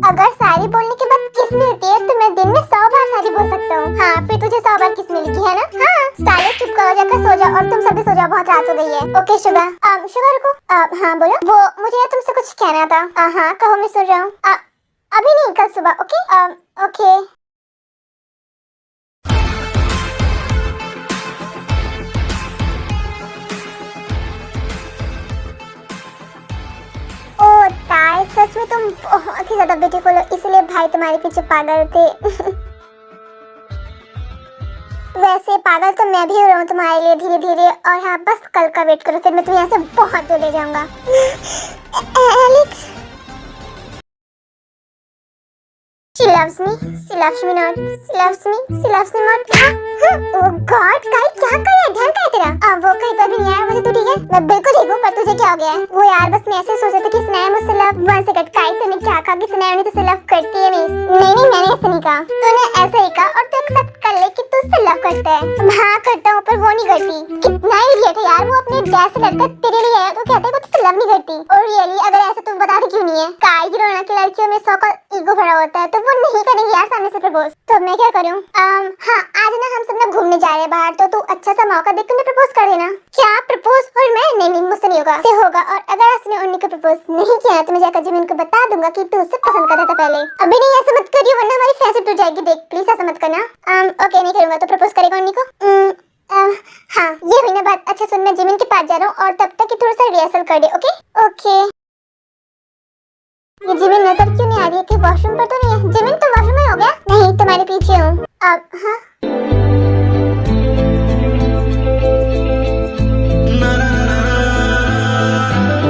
अगर शायरी बोलने के बाद किस मिलती है तो मैं दिन में 100 बार शायरी बोल सकता हूँ। हाँ, फिर तुझे 100 बार किस मिलेगी, है ना? हाँ, साले चुप करो, जाकर सो जाओ और तुम सभी सो जाओ, बहुत रात हो गई है। ओके शुगर, शुगर को हाँ बोलो। वो मुझे तुमसे कुछ कहना था। हाँ कहो, मैं सुन रहा हूँ। अभी नहीं, कल सुबह। Okay okay. ओ ताई, सच में तुम बहुत ही ज्यादा ब्यूटीफुल हो, इसलिए भाई तुम्हारे पीछे पागल थे। वैसे पागल तो मैं भी हो रहा हूँ तुम्हारे लिए धीरे धीरे। और हाँ, बस कल का वेट करो, फिर मैं तुम्हें यहाँ से बहुत दूर ले जाऊंगा। Alex, she loves me, she loves me not, she loves me, she loves me not। oh God, काय क्या कर रहा है? ध्यान कहाँ है तेरा? वो कहीं पर भी नहीं आया मुझे। तू ठीक है? मैं बिल्कुल ठीक हूँ, पर तुझे क्या हो गया है? वो यार बस मैं ऐसे सोच रहा था कि स्नेहा मुझसे लव। वन सेकंड, काय तूने क्या कहा कि स्नेहा ने तुझसे लव करती है? नहीं, मैंने ऐसे नहीं कहा। तूने ऐसे ही कहा और तू एक्सेप्ट कर ले कि तू उससे लव करता है। हाँ करता हूँ, पर वो नहीं करती। कितना इडियट है यार, वो अपने डैड से लड़का तेरे लिए आया तो कहता है वो तुझसे लव नहीं करती। और रियली अगर ऐसा तुम बताते क्यों नहीं है? काय की रोना की लड़कियों में सौ का ईगो भरा होता है, तो वो नहीं करेंगे यार सामने से प्रपोज। तो मैं क्या करूँ? हाँ, आज ना हम सब ना घूमने जा रहे हैं बाहर, तो तू अच्छा सा मौका देख कर प्रपोज कर देना। क्या प्रपोज? और मैं नहीं, मुझसे नहीं होगा। से होगा, और अगर उसने उन्हीं को प्रपोज नहीं किया तो मैं जाकर जिमिन को बता दूंगा कि तू उससे पसंद कर रहा था पहले। अभी नहीं, ऐसा मत करियो वरना हमारी फ्रेंडशिप टूट जाएगी। देख प्लीज ऐसा मत करना। ओके नहीं करूंगा। तो प्रपोज करेगा उन्हीं को? हाँ ये हुई ना बात। अच्छा सुन, मैं जिमिन के पास जा रहा हूँ और तब तक थोड़ा सा रिहर्सल कर दे। ओके। ये जिमिन नजर क्यों नहीं आ रही है? कि वॉशरूम पर तो नहीं है? जिमिन तुम वॉशरूम में हो गया? नहीं, तुम्हारे पीछे हूँ। हाँ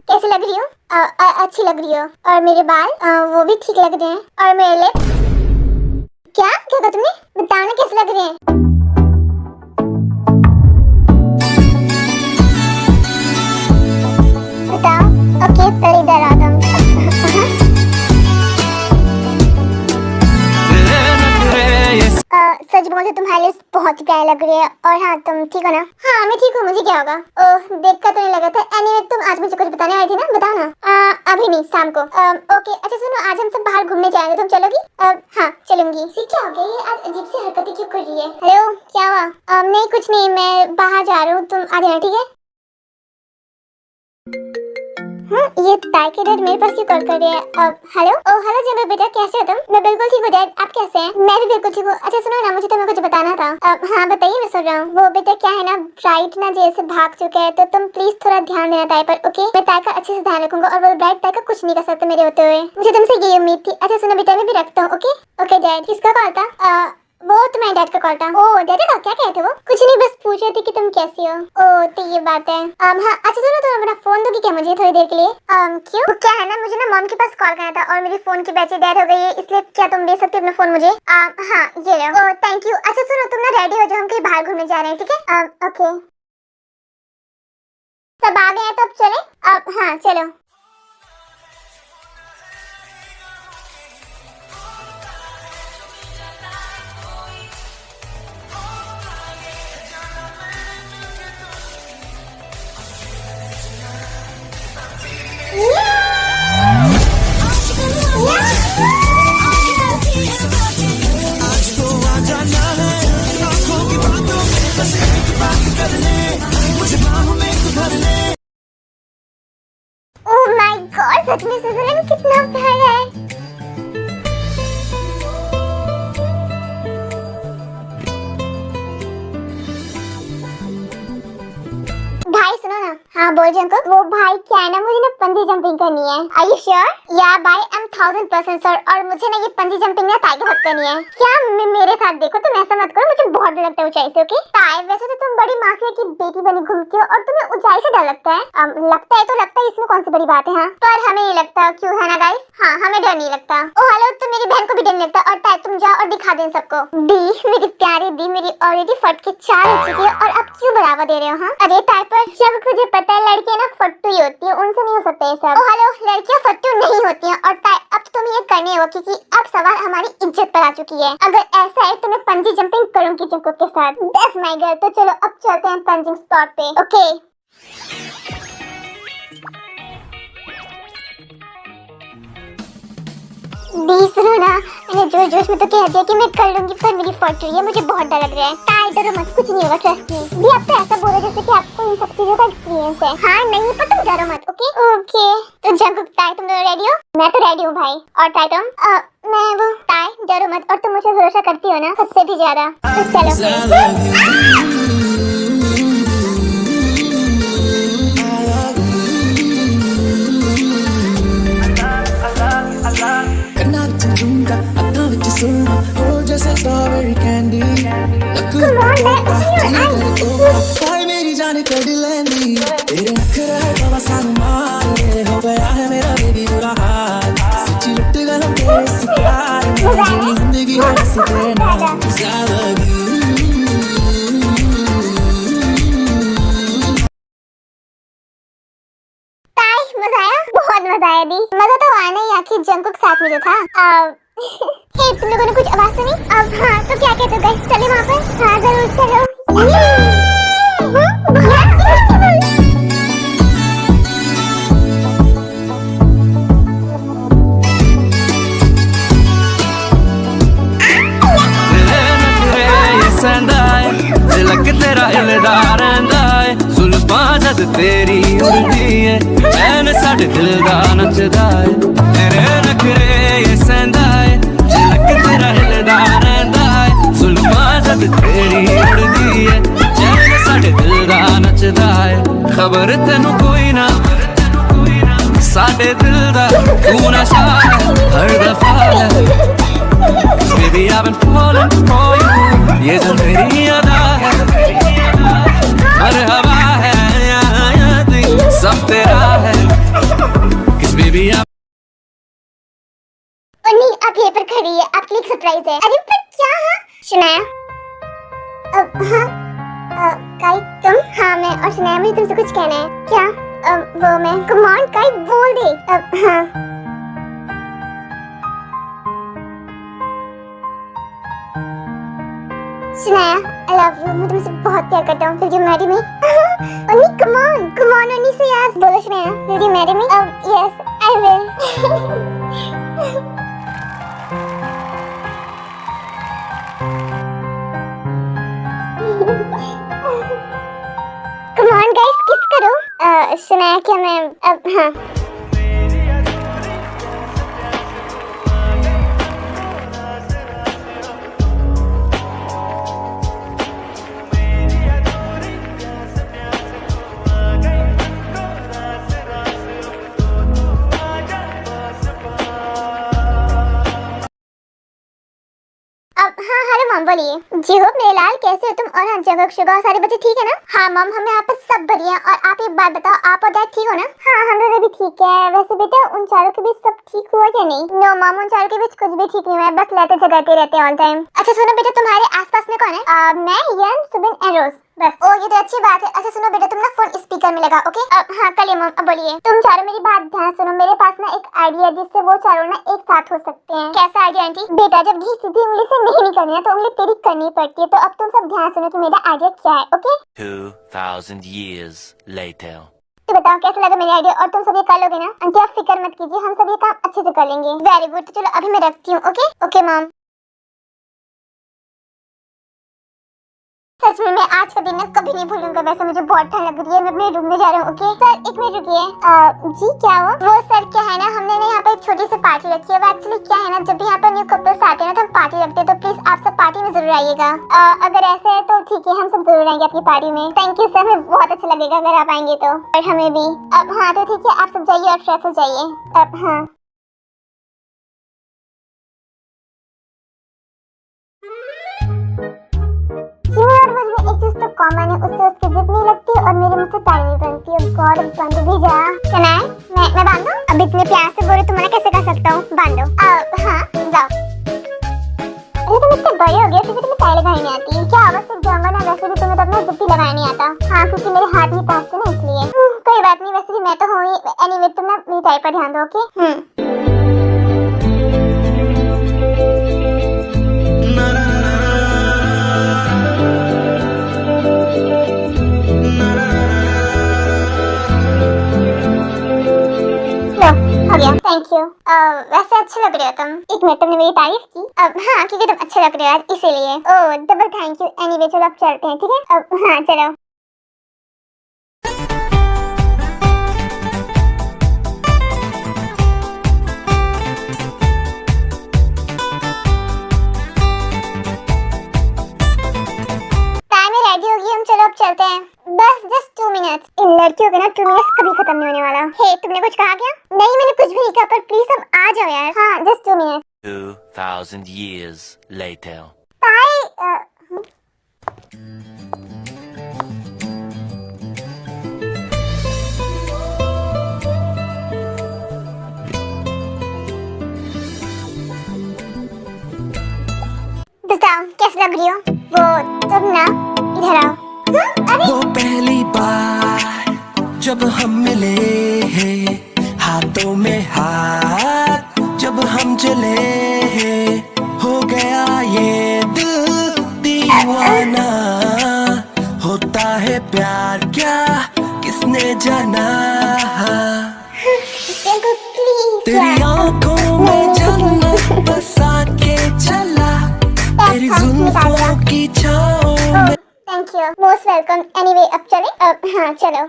कैसी लग रही हूँ? अच्छी लग रही हो। और मेरे बाल वो भी ठीक लग रहे हैं। और मेरे लिप्स। क्या कहा तुमने? बताओ ना कैसे लग रहे हैं? बताओ। ओके पहले इधर आता हूँ। सच बोल तो तुम्हारे लिए बहुत प्यारे लग रही है। और हाँ तुम ठीक हो ना? हाँ मैं ठीक हूँ, मुझे क्या होगा? ओह देख कर तो नहीं लगा था। एनीवे तुम आज मुझे कुछ बताने आई थी ना, बताओ ना। अभी नहीं, शाम को। ओके अच्छा सुनो, आज हम सब बाहर घूमने जाएंगे, तुम चलोगी? हाँ चलूंगी। क्या हो गया? ये आज अजीब सी हरकतें क्यों कर रही है? हेलो क्या हुआ? नहीं कुछ नहीं, मैं बाहर जा रहा हूँ, तुम आ जाना ठीक है? ये ताई के डैड मेरे पास क्यों कॉल कर रहे हैं? हेलो। ओह हेलो जंबो बेटा, कैसे हो तुम? मैं बिल्कुल ठीक हूँ डैड, आप कैसे हैं? मैं भी बिल्कुल ठीक हूँ। अच्छा सुनो ना, मुझे तुम्हें कुछ बताना था। हाँ बताइए, मैं सुन रहा हूँ। वो बेटा क्या है ना, ब्राइट ना जेल से भाग चुका है, तो तुम प्लीज थोड़ा ध्यान देना ताई पर। ओके मैं ताई का अच्छे से ध्यान रखूंगा और वो ब्राइट ताई का कुछ नहीं कर सकता मेरे होते हुए। मुझे तुमसे ये उम्मीद थी। अच्छा सुनो बेटा, मैं भी रखता हूँ। Okay dad. किसका कॉल था? वो तुम्हारे डैड का कॉल था। ओह डैड का क्या कहते वो? कुछ नहीं, बस पूछ रही थी कि तुम कैसी हो। ओह तो ये बात है। हाँ अच्छा सुनो, तुम अपना फोन दोगी क्या मुझे थोड़ी देर के लिए? क्यों? वो क्या है ना, मुझे ना मॉम के पास कॉल करना था और मेरी फोन की बैटरी डेड हो गई है, इसलिए क्या तुम दे सकते हो अपना फोन मुझे? हाँ ये लो। Oh thank you. अच्छा सुनो, तुम ना रेडी हो जाओ, हम कहीं बाहर घूमने जा रहे हैं, ठीक है? ओके सब आ गए हैं तो अब चले? हाँ चलो। ओह माय गॉड, सच में स्विट्जरलैंड कितना प्यारा है। भाई सुनो ना। हाँ बोल जंको। वो भाई क्या है ना, मुझे ना पंजी जंपिंग करनी है। Are you sure? या भाई आई एम 1000% श्योर। और मुझे ना ये पंजी जंपिंग ना ताई के साथ करनी है। क्या मेरे साथ? देखो तुम ऐसा मत करो, मुझे बहुत डर लगता है ऊंचाई से। ओके ताई, वैसे तो तुम बड़ी माफिया की बेटी बनी घूमती हो और तुम्हें ऊंचाई से डर लगता है। लगता है तो लगता है, इसमें कौन सी बड़ी बात है? हाँ पर हमें नहीं लगता, क्यों है ना गाइस? हाँ हमें डर नहीं लगता। ओ हेलो, तो मेरी बहन को भी डर नहीं लगता। और ताई तुम जाओ और दिखा दे सबको। दी मेरी प्यारी दी, मेरी ऑलरेडी फट के 4 हो चुकी है और अब क्यों बढ़ावा दे रहे हो? हाँ अरे ताई पर जब तुझे पता है लड़कियां ना फट्टू ही होती है, उनसे नहीं हो सकता ये सब। ओ हेलो, लड़कियां फट्टू नहीं होती हैं। और ताई अब तुम्हें ये करनी होगी क्योंकि अब सवाल हमारी इज्जत पर आ चुकी है। अगर ऐसा है तो मैं पंजी जंपिंग करूंगी चिंकू के साथ। That's my girl. तो चलो अब चलते हैं पंजिंग स्पॉट पे। ओके दी सुनो ना, मैंने जोश जोश में तो कह दिया कि मैं कर लूंगी, पर मेरी फट रही है, मुझे बहुत डर लग रहा है। ताई डरो मत, कुछ नहीं होगा, ट्रस्ट मी। भी आप तो ऐसा बोल रहे जैसे कि आपको इन सब चीजों का एक्सपीरियंस है। हाँ नहीं, पर तुम डरो मत, ओके ओके। तो जंगकुक ताई तुम दोनों रेडी हो? मैं तो रेडी हूँ भाई। और ताई तुम? मैं वो ताई डरो मत, और तुम मुझे भरोसा करती हो ना, उससे भी ज्यादा। तो चलो मेरी जान कड़ लेंदी तेरे नखरा बाबा सानू मारे हो गया है मेरा बेबी बुरा हाल सच्ची लुट गया तेरे से प्यार मेरी जिंदगी से तेरे नाम ज़िंदगी। मजा आया, बहुत मजा आया दी। मजा तो आना ही, आखिर जंगकुक साथ में जो था। हे तुम लोगों ने कुछ आवाज सुनी? अब हाँ, तो क्या कहते हो गाइस, चले वहाँ पर? हाँ जरूर चलो। तेरा हिलदा रहंदा है जुल्फां जद तेरी उड़दी है मैंने साडे दिल दा नचदा है तेरे नखरे ये सहंदा है झलक तेरा हिलदा रहंदा है जुल्फां जद तेरी उड़दी है मैंने साडे दिल दा नचदा है खबर तेनू कोई ना साडे दिल दा तू नशा हर दफा है Baby I've been falling for you ये जो मेरी अदा है मरहबा है सब तेरा है किस बेबी आप नहीं, आप यहाँ पर खड़ी है, आपके लिए एक सरप्राइज है। अरे पर क्या? हाँ शनाया, हाँ काई तुम? हाँ मैं। और शनाया मुझे तुमसे कुछ कहना है। क्या? वो मैं। कम ऑन काई बोल दे। हाँ शनाया आई लव यू, मैं तुमसे बहुत प्यार करता हूँ। Will you marry me? अन्नी come on अन्नी से यार बोलो Shanaya. Will you marry me? Yes I will. Come on guys, किस करो? शनाया क्या मैं हाँ हाँ हेलो मम बोलिए। जी हो मेरे लाल, कैसे हो तुम? और हाँ जंगकुक शुगा सारे बच्चे ठीक है ना? हाँ मम हम यहाँ पर सब बढ़िया। और आप एक बात बताओ, आप और डैड ठीक हो ना? हाँ हम दोनों भी ठीक है। वैसे बेटा उन चारों के बीच सब ठीक हुआ या नहीं? नो मम उन चारों के बीच कुछ भी ठीक नहीं हुआ है, बस लेते झगड़ते रहते हैं ऑल टाइम। अच्छा सुनो बेटा, तुम्हारे आसपास में कौन है? मैं, यन, सुबिन एंड रोज बस। ओ ये तो अच्छी बात है। अच्छा सुनो बेटा, तुम ना फोन स्पीकर में लगा, ओके? हाँ कल मम। अब बोलिए। तुम चारों मेरी बात ध्यान सुनो, मेरे पास ना एक आइडिया जिससे वो चारों ना एक साथ हो सकते हैं। कैसा आइडिया आंटी? बेटा जब घी सीधी उंगली से नहीं निकलनी है तो उंगली तेरी करनी पड़ती है। तो अब तुम सब ध्यान सुनो कि मेरा आइडिया क्या है, ओके? 2000 years later तो बताओ कैसा लगा मेरा आइडिया? और तुम सब ये कर लोगे ना? आंटी आप फिक्र मत कीजिए, हम सब ये काम अच्छे से कर लेंगे। Very good. तो चलो अभी मैं रखती हूँ, ओके? ओके मम। सच में मैं आज का दिन ना कभी नहीं भूलूंगा। वैसे मुझे बहुत ठंड लग रही है, मैं अपने रूम में जा रहा हूँ, ओके? सर एक मिनट रुकिए। जी क्या हुआ? वो सर क्या है ना, हमने ना यहाँ पे एक छोटी सी पार्टी रखी है। वो एक्चुअली क्या है ना, जब भी यहाँ पर न्यू कपल्स आते हैं ना तो हम पार्टी रखते हैं। तो प्लीज आप सब पार्टी में जरूर आइएगा। अगर ऐसा है तो ठीक है, हम सब जरूर आएंगे आपकी पार्टी में। थैंक यू सर, हमें बहुत अच्छा लगेगा अगर आप आएंगे तो। और हमें भी। अब हाँ तो ठीक है, आप सब जाइए और फ्रेश हो जाइए। अब हाँ एक चीज तो कॉमन है, उससे उसकी जिद नहीं लगती और मेरे मुझसे टाइम नहीं बनती। और गॉड बंद भी जा। सुना है? मैं बांधूं? अब इतने प्यार से बोले तो मैं कैसे कर सकता हूँ? बांधो। हाँ जाओ। अरे तुम इतने बड़े हो गए फिर भी तुम्हें टाई लगानी नहीं आती क्या? आवाज सिर्फ जाऊंगा ना, वैसे भी तुम्हें तो अपना जिद भी लगाना नहीं आता। हाँ क्योंकि मेरे हाथ नहीं पहुँचते ना इसलिए। कोई बात नहीं, वैसे भी मैं तो हूँ ही। एनीवे तुम ना मेरी टाई पर ध्यान दो, ओके? हो गया, थैंक यू। वैसे अच्छे लग रहे हो तुम। एक मिनट, तुमने मेरी तारीफ की? हाँ, क्योंकि तुम अच्छे लग रहे हो आज, इसीलिए। ओह, डबल थैंक यू। एनीवे चलो अब चलते हैं, ठीक है? हाँ चलो। टाइम रेडी होगी, हम चलो अब चलते हैं। बस जस्ट 2 मिनट्स। इन लड़कियों का ना 2 मिनट्स कभी खत्म नहीं होने वाला। हे, तुमने कुछ कहा क्या? नहीं, मैंने कुछ भी नहीं कहा, पर प्लीज अब आ जाओ यार। हाँ, जस्ट 2 मिनट्स। 2,000 years later. ताई, बताओ कैसे लग रही हो? वो तुम ना इधर आओ। अरे वो पहली बार जब हम मिले हैं, हाथों में हाथ जब हम चले हैं, हो गया ये दिल दीवाना। होता है प्यार क्या किसने जाना, प्लीज तेरी आंखों में जन्नत बसा के चला, तेरी जुल्फों की छाँव में। Thank you, most welcome. Anyway अब चले? अब हाँ चलो।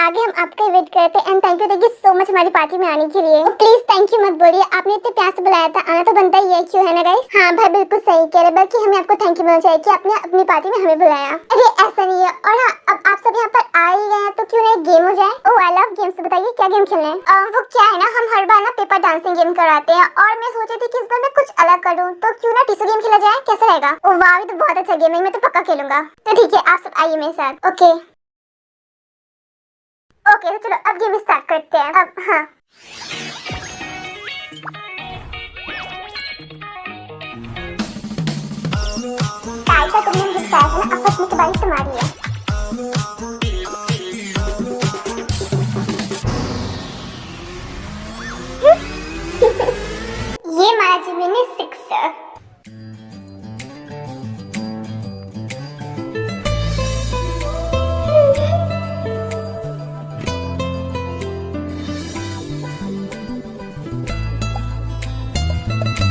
आगे हम आपका वेट करते हैं। And thank you so much हमारी पार्टी में आने के लिए। प्लीज थैंक यू मत बोलिए, आपने इतने प्यार से बुलाया था, आना तो बनता ही है, क्यों है ना गाइस? हाँ भाई बिल्कुल सही कह रहे, बल्कि हमें आपको थैंक यू बोलना चाहिए कि आपने अपनी पार्टी में हमें बुलाया। अरे ऐसा नहीं है। और हाँ, अब आप सब यहाँ पर आ ही गए हैं तो क्यों ना एक गेम हो जाए? ओह आई लव गेम्स। बताइए क्या गेम खेलना है? वो क्या है ना, हम हर बार ना पेपर डांसिंग गेम कराते हैं, और मैं सोच रही थी कि इस बार मैं कुछ अलग करूँ, तो क्यों ना टिश्यू गेम खेला जाए, कैसा रहेगा? ओह वाह, ये तो बहुत अच्छा गेम है, मैं तो पक्का खेलूंगा। तो ठीक है, आप सब आइए मेरे साथ। ओके ओके, तो चलो अब गेम स्टार्ट करते हैं। अब हाँ, ताई का तुमने मुझे बताया था ना, अब फंसने की बारी तुम्हारी है। ये मारा जी मैंने 6।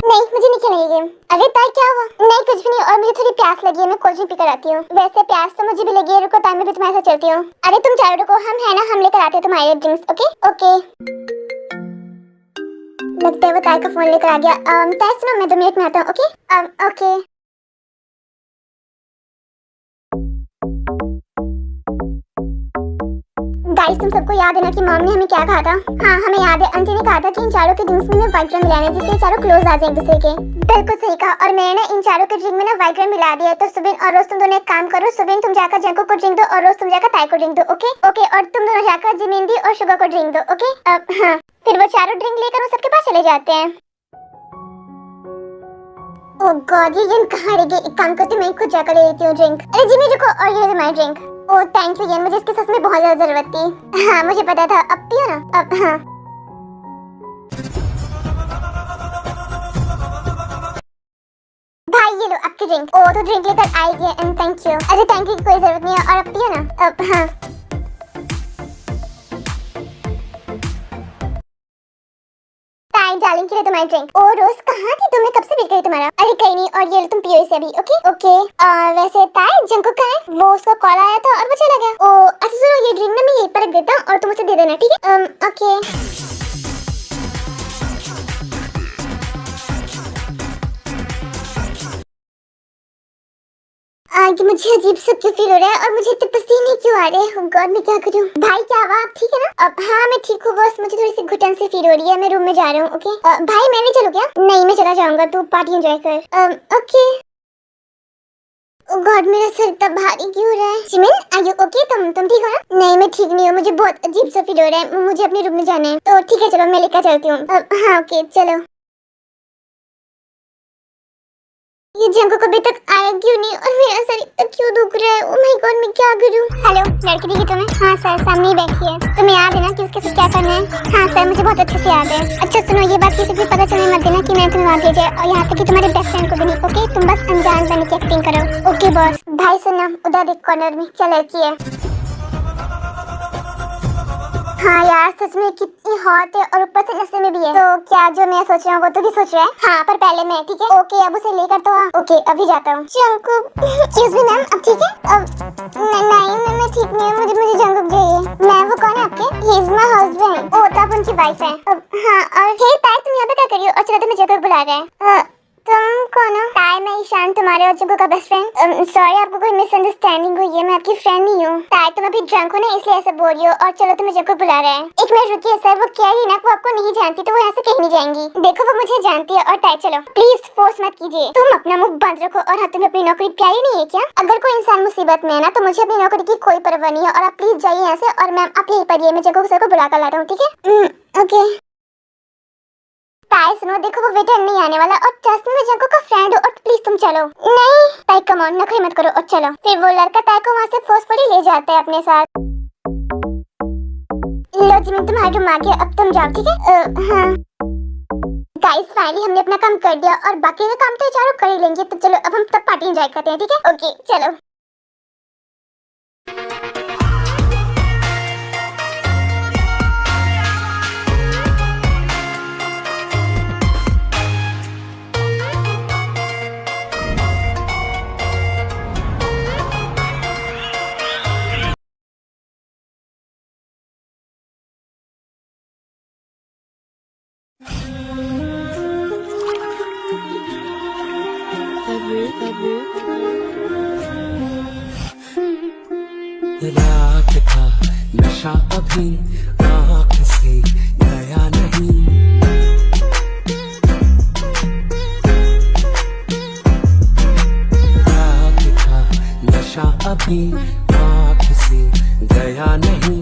नहीं, मुझे नहीं खेलना ये गेम। अरे ताई क्या हुआ? नहीं कुछ भी नहीं, और मुझे थोड़ी प्यास लगी है, मैं कोल्ड ड्रिंक पीकर आती हूँ। वैसे प्यास तो मुझे भी लगी है, रुको ताई मैं भी तुम्हारे साथ चलती हूँ। अरे तुम चारों रुको, हम है ना, हम लेकर आते हैं तुम्हारे ड्रिंक्स। Okay okay. लगता है वो ताई का फोन लेकर आ गया। ताई सुनो, मैं 2 मिनट में आता हूँ। Okay okay. गाइस तुम सबको याद है ना कि मॉम ने हमें क्या कहा था? हाँ हमें याद है, आंटी ने कहा था कि इन चारों के ड्रिंक्स में व्हाइट रंग मिलाना है, जिससे चारों क्लोज आ जाए एक दूसरे के। बिल्कुल सही कहा, और मैंने ना इन चारों के ड्रिंक में ना व्हाइट रंग मिला दिया है। तो सुबिन और रोज तुम दोनों एक काम करो, सुबिन तुम जाकर जंको को ड्रिंक दो, और रोज तुम जाकर ताई को ड्रिंक दो। Okay okay. और तुम दोनों जाकर जिमिंदी और शुगर को ड्रिंक दो। ओके हाँ, फिर वो चारों ड्रिंक लेकर वो सबके पास चले जाते हैं। ओह गॉड, ये कहाँ रह गई? एक काम करती हूँ, मैं खुद जाकर ले लेती हूँ ड्रिंक। अरे जिमी रुको, और ये तुम्हारी ड्रिंक। ओह थैंक यू यार, मुझे इसकी सच में बहुत ज्यादा जरूरत थी। हाँ मुझे पता था, अब पियो ना। अब हाँ भाई ये लो आपकी ड्रिंक। ओह तो ड्रिंक लेकर आई है, एंड थैंक यू। अरे थैंक यू की कोई जरूरत नहीं है, और अब पियो ना। अब हाँ डार्लिंग के लिए तुम्हारी ड्रिंक। ओ रोज कहाँ थी तुम? मैं कब से वेट कर रही तुम्हारा। अरे कहीं नहीं, और ये लो तुम पियो इसे अभी। Okay okay. वैसे ताई जंकुक कहाँ है? वो उसका कॉल आया था और वो चला गया। ओ अच्छा सुनो, ये ड्रिंक ना मैं यहीं पर रख देता हूँ और तुम उसे दे देना, ठीक है? ओके। आज मुझे अजीब सा क्यों फील हो रहा है, और मुझे इतने पसीने क्यों आ रहे हैं? गॉड मैं क्या करूं? भाई क्या हुआ, आप ठीक है ना? अब हाँ मैं ठीक हूँ, बस मुझे थोड़ी सी घुटन सी फील हो रही है, मैं रूम में जा रहा हूँ। ओके भाई मैं नहीं चलूं क्या? नहीं मैं चला जाऊंगा, तू पार्टी एंजॉय कर। ओके। गॉड मेरा सर इतना भारी क्यों हो रहा है? Jimin are you okay? तुम ठीक हो ना? नहीं मैं ठीक नहीं हूँ, मुझे बहुत अजीब सा फील हो रहा है, मुझे अपने रूम में जाना है। तो ठीक है चलो मैं लेकर चलती हूँ। हाँ ओके चलो। ये जंगकुक अभी तक आया क्यों नहीं और मेरा सर इतना क्यों दुख रहा है? ओह माय गॉड, मैं क्या करूं? हेलो, लड़की दिखी तुम्हें? हाँ सर, सामने ही बैठी है। तुम्हें याद है ना कि उसके साथ क्या करना है? हाँ सर, मुझे बहुत अच्छे से याद है। अच्छा सुनो, ये बात किसी को पता चलने मत देना कि मैंने तुम्हें वहाँ भेजा है, और यहाँ तक कि तुम्हारे बेस्ट फ्रेंड को भी नहीं। ओके, तुम बस अनजान बन के एक्टिंग करो। Okay boss. भाई सुनना, उधर देख कॉर्नर में क्या लड़की है। हाँ यार, सच में कितनी हॉट है और ऊपर से नशे में भी है। तो क्या जो मैं सोच रहा हूँ वो तो भी सोच रहा है? हाँ, पर पहले मैं, ठीक है? ओके, अब उसे लेकर तो आ। ओके, अभी जाता हूँ। जंगकुक, एक्सक्यूज मी मैम, अब ठीक है? नहीं, मैं ठीक नहीं हूँ, मुझे जंगकुक चाहिए। मैम, वो कौन है आपके? He is my husband. ओ, तो आप उनकी वाइफ है। हाँ, और हे ताई, तुम यहाँ पे क्या कर रही हो? और चलो, तुम्हें जंगकुक बुला रहा है। तुम कौन हो? ताई, मैं ईशान, तुम्हारे और जंगकुक का बेस्ट फ्रेंड। सॉरी, आपको कोई मिसअंडरस्टैंडिंग हुई है, मैं आपकी फ्रेंड नहीं हूँ। ताई, तुम अभी ड्रंक हो ना, इसलिए ऐसे बोल रही हो। और चलो, तुम्हें जंगकुक बुला रहा है। एक मिनट रुकिए सर, वो कह रही ना वो आपको नहीं जानती, तो वो यहाँ से कहीं नहीं जाएंगी। देखो, वो मुझे जानती है। और ताई चलो, प्लीज फोर्स मत कीजिए। तुम अपना मुंह बंद रखो। और हाँ, तुम्हें अपनी नौकरी प्यारी नहीं है क्या? अगर कोई इंसान मुसीबत में है ना, तो मुझे अपनी नौकरी की कोई परवाह नहीं है। और आप प्लीज जाइए यहाँ से। और मैम, आप यहीं पर रहिए, मैं जंगकुक सर को बुला कर लाता हूँ, ठीक है? ओके। ताई सुनो, देखो वो वेटर नहीं आने वाला, और ट्रस्ट में जंगकुक का फ्रेंड हो, और प्लीज तुम चलो। नहीं ताई, कम ऑन, नखरे मत करो और चलो। फिर वो लड़का ताई को वहाँ से फोर्सफुली ले जाता है अपने साथ। लो जी, मैं तुम्हारे रूम आ गया, अब तुम जाओ, ठीक है? हाँ गाइस, फाइनली हमने अपना काम कर दिया, और बाकी का काम तो ये चारों कर ही लेंगे। तो चलो, अब हम सब पार्टी एंजॉय करते हैं, ठीक है? ओके चलो। रात का नशा अभी आँख से गया नहीं। रात का नशा अभी आँख से गया नहीं।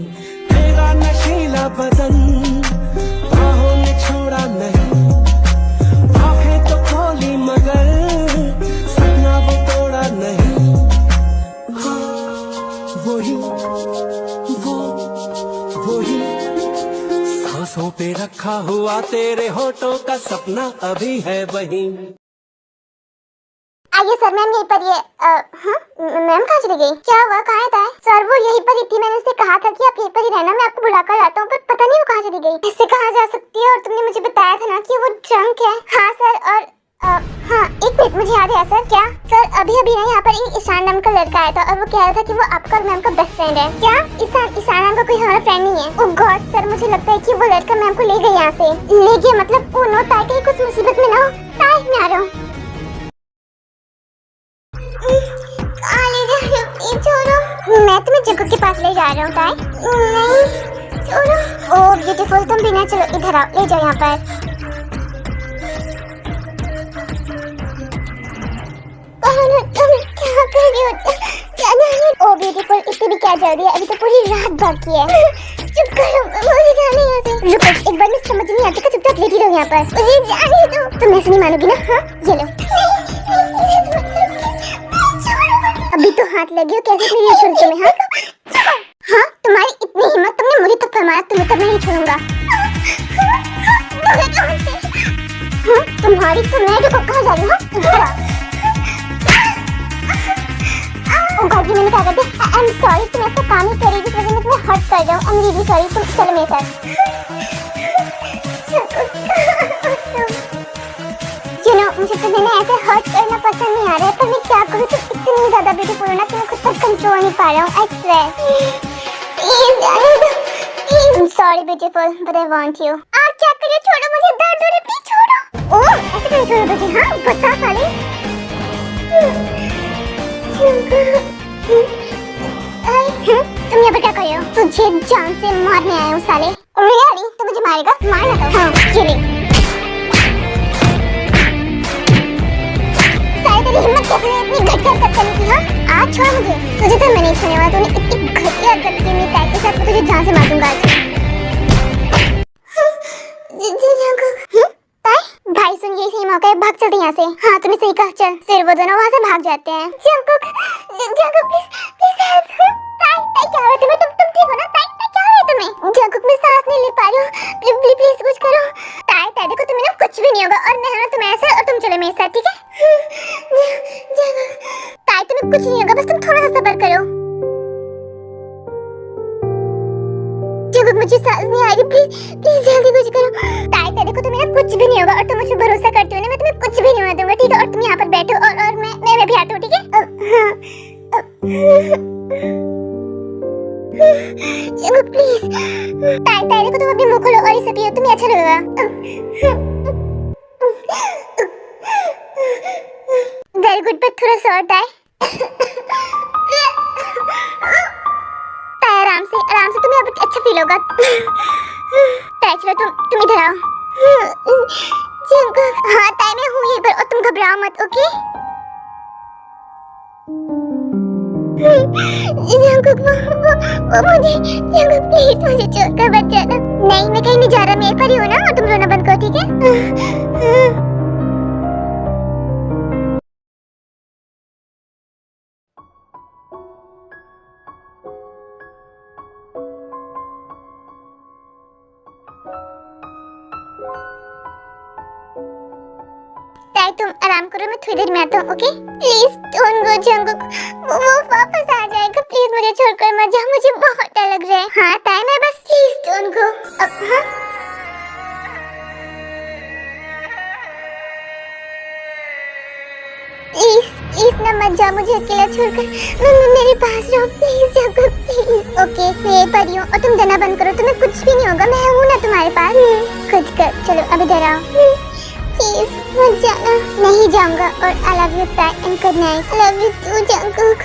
तेरा नशीला बदन बाहों ने छोड़ा नहीं। आँखें तो खोली मगर सपना वो तोड़ा नहीं। वही सांसों पे रखा हुआ तेरे होठों का सपना अभी है वही। आइए सर, मैम यहीं पर ये हाँ मैम कहाँ चली गई? क्या हुआ, कहाँ था? सर वो यहीं पर ही थी, मैंने उससे कहा था कि आप यहीं पर ही रहना, मैं आपको बुला कर लाता हूँ, पर पता नहीं वो कहाँ चली गई। इससे कहाँ जा सकती है? और तुमने मुझे बताया था ना कि वो ड्रंक है। हाँ सर, और हाँ एक मिनट, मुझे याद है सर। क्या सर, अभी ना यहाँ पर एक ईशान नाम का लड़का आया था, और वो कह रहा था कि वो आपका और मैम का बेस्ट फ्रेंड है। क्या ईशान नाम का कोई हमारा फ्रेंड नहीं है? ओह गॉड सर, मुझे लगता है कि वो लड़का मैम को ले गया यहाँ से। ले गया मतलब? ओ नो ताई, कहीं कुछ मुसीबत में ना हो। ताई मैं आ रहा हूँ। ले जा रही हूँ, छोड़ो। मैं तुम्हें जंगकुक के पास ले जा रहा हूँ ताई। नहीं छोड़ो। ओह ब्यूटीफुल, तुम भी ना, चलो इधर आओ, ले जाओ यहाँ पर। क्या कर रही हो? ओह ब्यूटीफुल, इतनी भी क्या जल्दी है? अभी तो पूरी रात बाकी है। चुप करो, मुझे जाना है यहाँ से। रुको, एक बार में समझ नहीं आता कि चुपचाप लेटी रहो यहाँ पर। मुझे जाने दो। तुम ऐसे नहीं मानोगी ना? हाँ ये लो। अभी तो हाथ लगे हो, कैसे नहीं छोड़ती मैं? हाँ तुम्हारी इतनी हिम्मत, तुमने मुझे थप्पड़ मारा, तुम्हें तो मैं नहीं छोड़ूंगा। हाँ तुम्हारी तो मैं, रुको कहाँ जा रही हूँ? ओ गॉड, मैंने क्या कर दिया? आई एम सॉरी, तुम ऐसा काम ही कर रही थी, इस वजह में तुम्हें हर्ट कर रहा हूँ। I am really sorry. तुम चलो मेरे साथ। यू नो, मुझे तुम्हें ना ऐसे हर्ट करना पसंद नहीं आ रहा है, पर मैं क्या करूँ? तुम इतनी ज्यादा ब्यूटीफुल हो ना कि मैं खुद पर कंट्रोल नहीं पा रहा हूँ। I swear. I am sorry beautiful, but I want you. आप क्या कर रहे हो? छोड़ो मुझे, दर्द हो रहा है, प्लीज छोड़ो। ओह ऐसे कैसे छोड़ो तुझे? हाँ बता साले। तुम यहाँ पर क्या कर रहे हो? तुझे जान से मारने आया हूँ साले। रियली? तू मुझे मारेगा? मारना तो। हाँ ये ले। साले तेरी हिम्मत कैसे है इतनी घटिया हरकत करने की? हाँ आज छोड़ मुझे। तुझे तो मैं नहीं छोड़ने वाला। तूने इतनी घटिया हरकत की मेरी ताई के साथ, तुझे जान से मार दूंगा आज। ताई भाई सुन, ये सही मौका है, भाग चलते यहाँ से। हाँ तुमने सही कहा, चल। फिर वो दोनों वहाँ से भाग जाते हैं। Jungkook please please help. ताई क्या हुआ तुम्हें? तुम ठीक हो ना? ताई क्या हुआ तुम्हें? जंगकुक मैं सांस नहीं ले पा रही हूँ, प्लीज कुछ करो। ताई देखो तुम्हें ना कुछ भी नहीं होगा, और मैं हूं ना तुम्हारे साथ, और तुम चलो मेरे साथ, ठीक है? ताई तुम्हें कुछ नहीं होगा, बस तुम थोड़ा सा सब्र करो। जंगकुक मुझे सांस नहीं आ रही, प्लीज जल्दी कुछ करो। ताई देखो तुम्हें ना कुछ भी नहीं होगा, और तुम मुझ पर भरोसा करती हो ना, मैं तुम्हें कुछ भी नहीं होने दूंगा, ठीक है? और तुम यहाँ पर बैठो, और मैं भी आता हूँ, ठीक है? Jungkook please. ताई देखो तुम अपनी मुंह खोलो और इसे पियो, तुम्हें अच्छा लगेगा। वेरी गुड, बट थोड़ा सा और ताई। आराम से तुम्हें अब अच्छा फील होगा। ताई चलो तुम इधर आओ। जंगकुक, हाँ ताई मैं हूँ यहीं पर, और तुम घबराओ मत, ओके? जंगकुक वो मुझे, जंगकुक प्लीज मुझे छोड़कर मत जाना। नहीं मैं कहीं नहीं जा रहा, मेरे पर ही हो ना, और तुम रोना बंद करो, ठीक है? ताई तुम आराम करो, मैं थोड़ी देर में आता हूँ, okay? Please don't go Jungkook, वो वापस आ जाएगा, प्लीज मुझे छोड़कर मत जा, मुझे बहुत डर लग रहा है। हाँ ताई मैं बस, प्लीज डोंट गो। हाँ प्लीज ना मत जा मुझे अकेला छोड़कर, मेरे पास रहो प्लीज जंगकुक प्लीज। ओके मैं परी हूँ, और तुम डरना बंद करो, तुम्हें कुछ भी नहीं होगा, मैं हूँ ना तुम्हारे पास। कुछ कर, चलो अभी डर आओ, प्लीज मत जाना। नहीं जाऊंगा, और I love you Tae and good night. I love you too Jungkook.